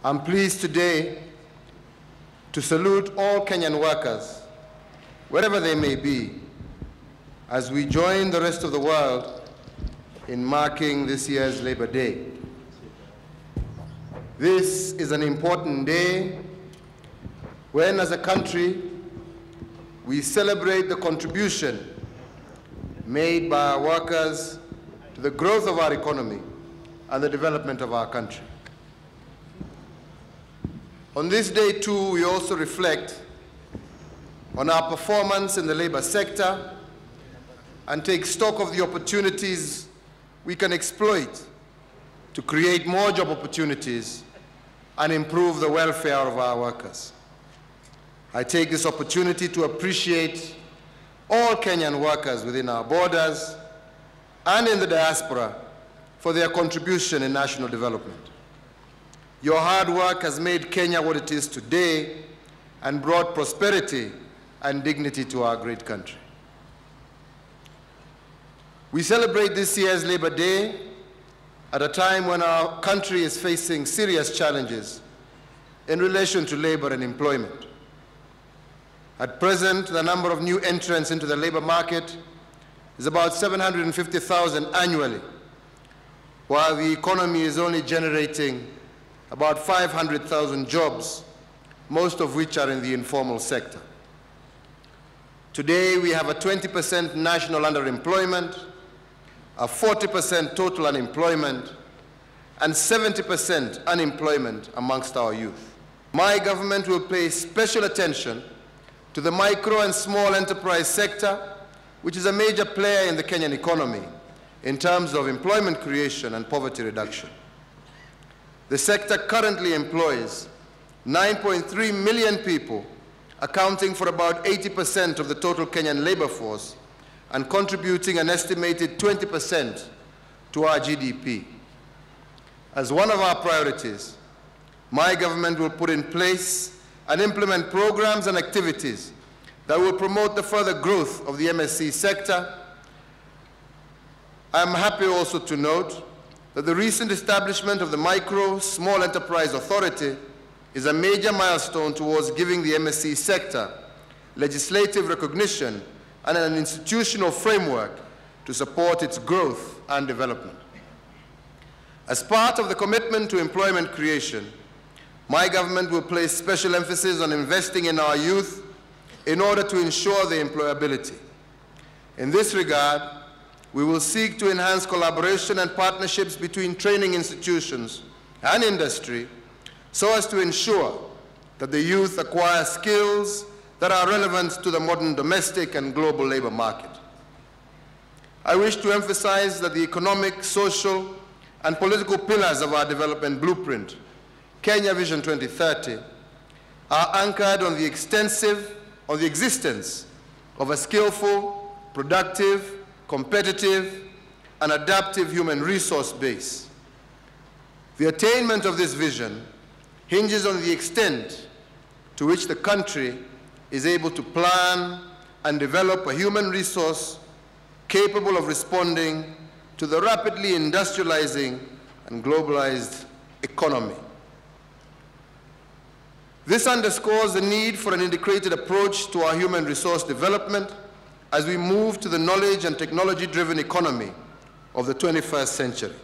I'm pleased today to salute all Kenyan workers, wherever they may be, as we join the rest of the world in marking this year's Labor Day. This is an important day when, as a country, we celebrate the contribution made by our workers to the growth of our economy and the development of our country. On this day, too, we also reflect on our performance in the labor sector and take stock of the opportunities we can exploit to create more job opportunities and improve the welfare of our workers. I take this opportunity to appreciate all Kenyan workers within our borders and in the diaspora for their contribution in national development. Your hard work has made Kenya what it is today and brought prosperity and dignity to our great country. We celebrate this year's Labor Day at a time when our country is facing serious challenges in relation to labor and employment. At present, the number of new entrants into the labor market is about 750,000 annually, while the economy is only generating about 500,000 jobs, most of which are in the informal sector. Today, we have a 20% national underemployment, a 40% total unemployment, and 70% unemployment amongst our youth. My government will pay special attention to the micro and small enterprise sector, which is a major player in the Kenyan economy in terms of employment creation and poverty reduction. The sector currently employs 9.3 million people, accounting for about 80% of the total Kenyan labor force and contributing an estimated 20% to our GDP. As one of our priorities, my government will put in place and implement programs and activities that will promote the further growth of the MSC sector. I am happy also to note that the recent establishment of the Micro Small Enterprise Authority is a major milestone towards giving the MSC sector legislative recognition and an institutional framework to support its growth and development. As part of the commitment to employment creation, my government will place special emphasis on investing in our youth in order to ensure their employability. In this regard, we will seek to enhance collaboration and partnerships between training institutions and industry so as to ensure that the youth acquire skills that are relevant to the modern domestic and global labor market. I wish to emphasize that the economic, social, and political pillars of our development blueprint, Kenya Vision 2030, are anchored on the existence of a skillful, productive, competitive, and adaptive human resource base. The attainment of this vision hinges on the extent to which the country is able to plan and develop a human resource capable of responding to the rapidly industrializing and globalized economy. This underscores the need for an integrated approach to our human resource development as we move to the knowledge and technology-driven economy of the 21st century.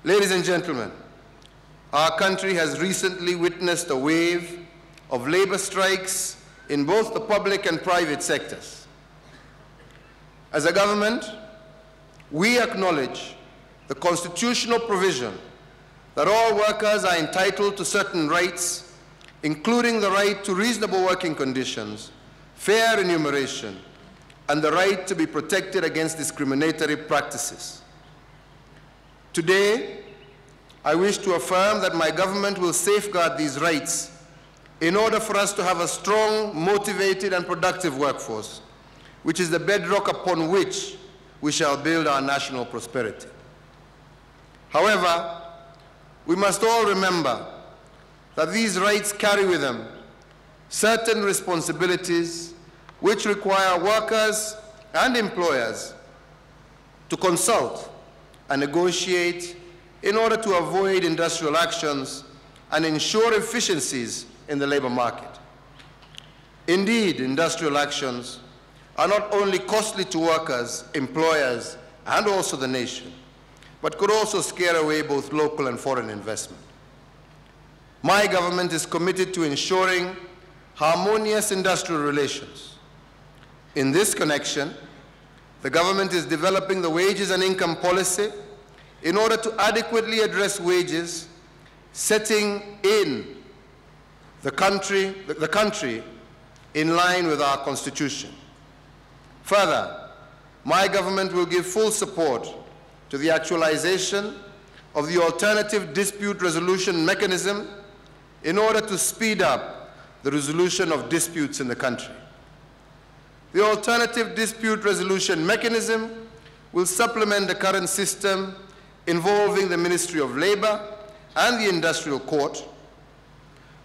Ladies and gentlemen, our country has recently witnessed a wave of labor strikes in both the public and private sectors. As a government, we acknowledge the constitutional provision that all workers are entitled to certain rights, including the right to reasonable working conditions, fair remuneration, and the right to be protected against discriminatory practices. Today, I wish to affirm that my government will safeguard these rights in order for us to have a strong, motivated, and productive workforce, which is the bedrock upon which we shall build our national prosperity. However, we must all remember that these rights carry with them certain responsibilities which require workers and employers to consult and negotiate in order to avoid industrial actions and ensure efficiencies in the labor market. Indeed, industrial actions are not only costly to workers, employers, and also the nation, but could also scare away both local and foreign investment. My government is committed to ensuring harmonious industrial relations. In this connection, the government is developing the wages and income policy in order to adequately address wages, setting in the country in line with our Constitution. Further, my government will give full support to the actualization of the alternative dispute resolution mechanism in order to speed up the resolution of disputes in the country. The alternative dispute resolution mechanism will supplement the current system involving the Ministry of Labor and the Industrial Court,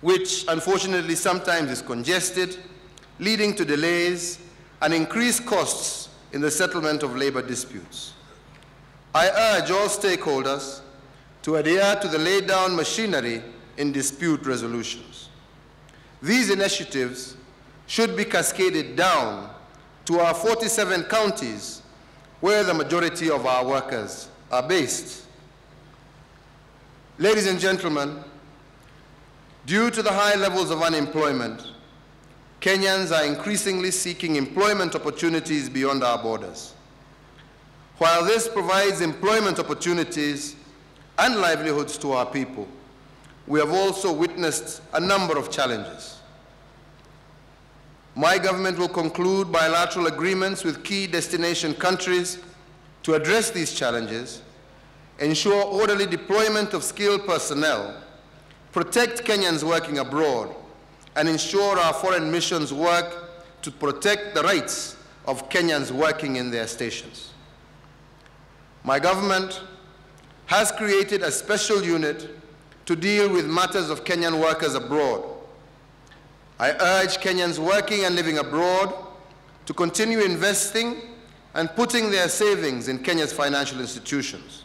which unfortunately sometimes is congested, leading to delays and increased costs in the settlement of labor disputes. I urge all stakeholders to adhere to the laid down machinery in dispute resolutions. These initiatives should be cascaded down to our 47 counties where the majority of our workers are based. Ladies and gentlemen, due to the high levels of unemployment, Kenyans are increasingly seeking employment opportunities beyond our borders. While this provides employment opportunities and livelihoods to our people, we have also witnessed a number of challenges. My government will conclude bilateral agreements with key destination countries to address these challenges, ensure orderly deployment of skilled personnel, protect Kenyans working abroad, and ensure our foreign missions work to protect the rights of Kenyans working in their stations. My government has created a special unit to deal with matters of Kenyan workers abroad. I urge Kenyans working and living abroad to continue investing and putting their savings in Kenya's financial institutions.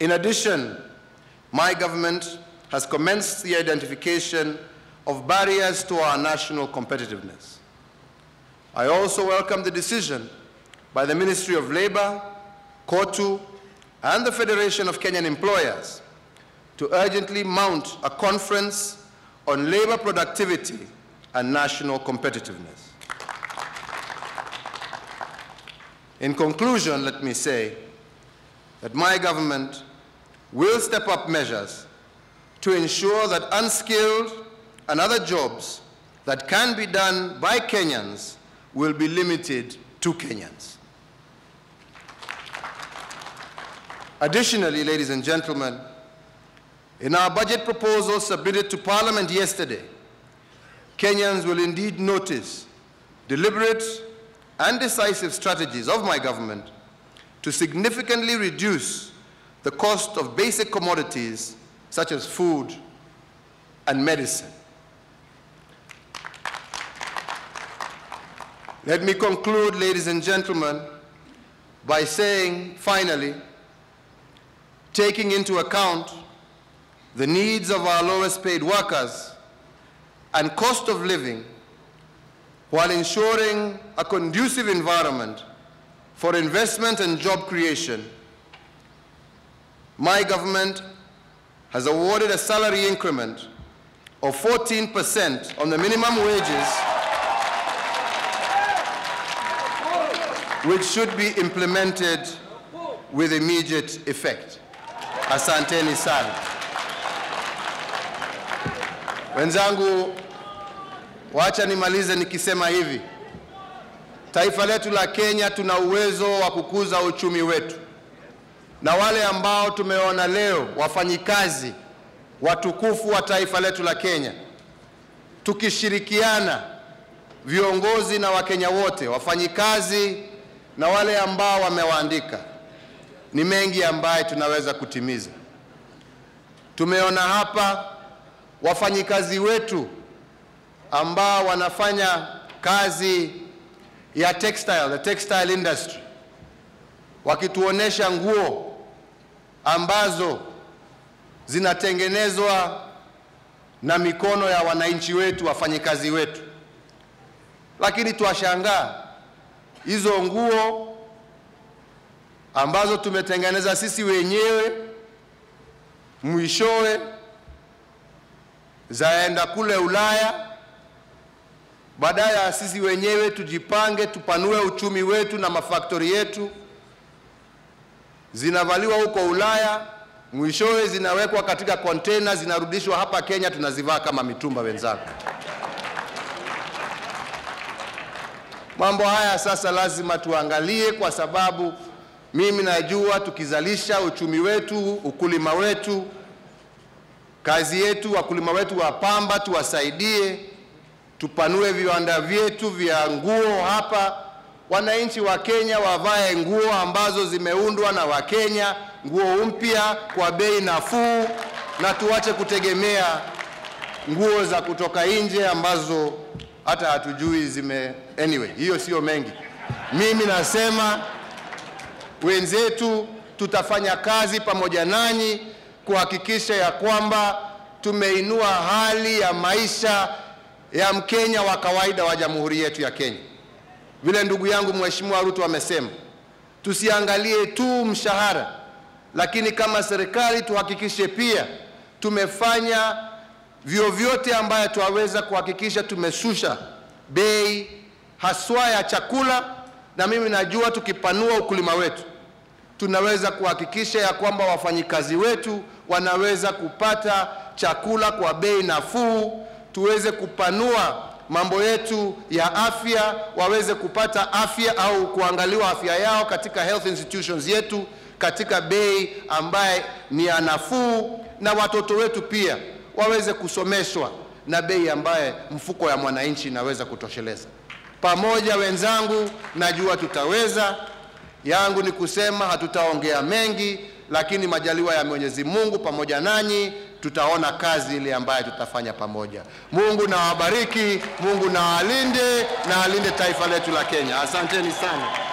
In addition, my government has commenced the identification of barriers to our national competitiveness. I also welcome the decision by the Ministry of Labor, KOTU, and the Federation of Kenyan Employers to urgently mount a conference on labor productivity and national competitiveness. In conclusion, let me say that my government will step up measures to ensure that unskilled and other jobs that can be done by Kenyans will be limited to Kenyans. Additionally, ladies and gentlemen, in our budget proposal submitted to Parliament yesterday, Kenyans will indeed notice deliberate and decisive strategies of my government to significantly reduce the cost of basic commodities such as food and medicine. Let me conclude, ladies and gentlemen, by saying, finally, taking into account the needs of our lowest paid workers and cost of living, while ensuring a conducive environment for investment and job creation, my government has awarded a salary increment of 14% on the minimum wages, which should be implemented with immediate effect. Asanteni sana. Wenzangu, wacha nimalize nikisema hivi. Taifa letu la Kenya tuna uwezo wa kukuza uchumi wetu. Na wale ambao tumeona leo wafanyikazi watukufu wa taifa letu la Kenya, tukishirikiana viongozi na Wakenya wote, wafanyikazi na wale ambao wamewaandika, ni mengi ambayo tunaweza kutimiza. Tumeona hapa wafanyikazi wetu ambao wanafanya kazi ya the textile industry, wakituonesha nguo ambazo zinatengenezwa na mikono ya wananchi wetu, wafanyikazi wetu. Lakini tuwashangaa hizo nguo ambazo tumetengeneza sisi wenyewe, mwishowe zaenda kule Ulaya. Badala ya sisi wenyewe tujipange, tupanue uchumi wetu na mafaktori yetu, zinavaliwa huko Ulaya, mwishowe zinawekwa katika container, zinarudishwa hapa Kenya, tunazivaa kama mitumba wenzangu. Mambo haya sasa lazima tuangalie, kwa sababu mimi najua tukizalisha uchumi wetu, ukulima wetu, kazi yetu, wakulima wetu wa pamba tuwasaidie, tupanue viwanda vyetu vya nguo hapa, wananchi wa Kenya wavae nguo ambazo zimeundwa na Wakenya, nguo mpya kwa bei nafuu, na tuache kutegemea nguo za kutoka nje ambazo hata hatujui anyway, hiyo sio mengi. Mimi nasema wenzetu, tutafanya kazi pamoja nanyi kuhakikisha ya kwamba tumeinua hali ya maisha ya Mkenya wa kawaida wa jamhuri yetu ya Kenya. Vile ndugu yangu Mheshimiwa Ruto amesema, tusiangalie tu mshahara, lakini kama serikali tuhakikishe pia tumefanya vyovyote ambayo tuwaweza kuhakikisha tumeshusha bei haswa ya chakula. Na mimi najua tukipanua ukulima wetu, tunaweza kuhakikisha ya kwamba wafanyikazi wetu wanaweza kupata chakula kwa bei nafuu, tuweze kupanua mambo yetu ya afya, waweze kupata afya au kuangaliwa afya yao katika health institutions yetu katika bei ambaye ni ya nafuu, na watoto wetu pia waweze kusomeshwa na bei ambaye mfuko ya mwananchi inaweza kutosheleza. Pamoja wenzangu, najua tutaweza. Yangu ni kusema hatutaongea mengi, lakini majaliwa ya Mwenyezi Mungu pamoja nanyi, tutaona kazi ile ambayo tutafanya pamoja. Mungu na wabariki, Mungu na alinde taifa letu la Kenya. Asanteni sana.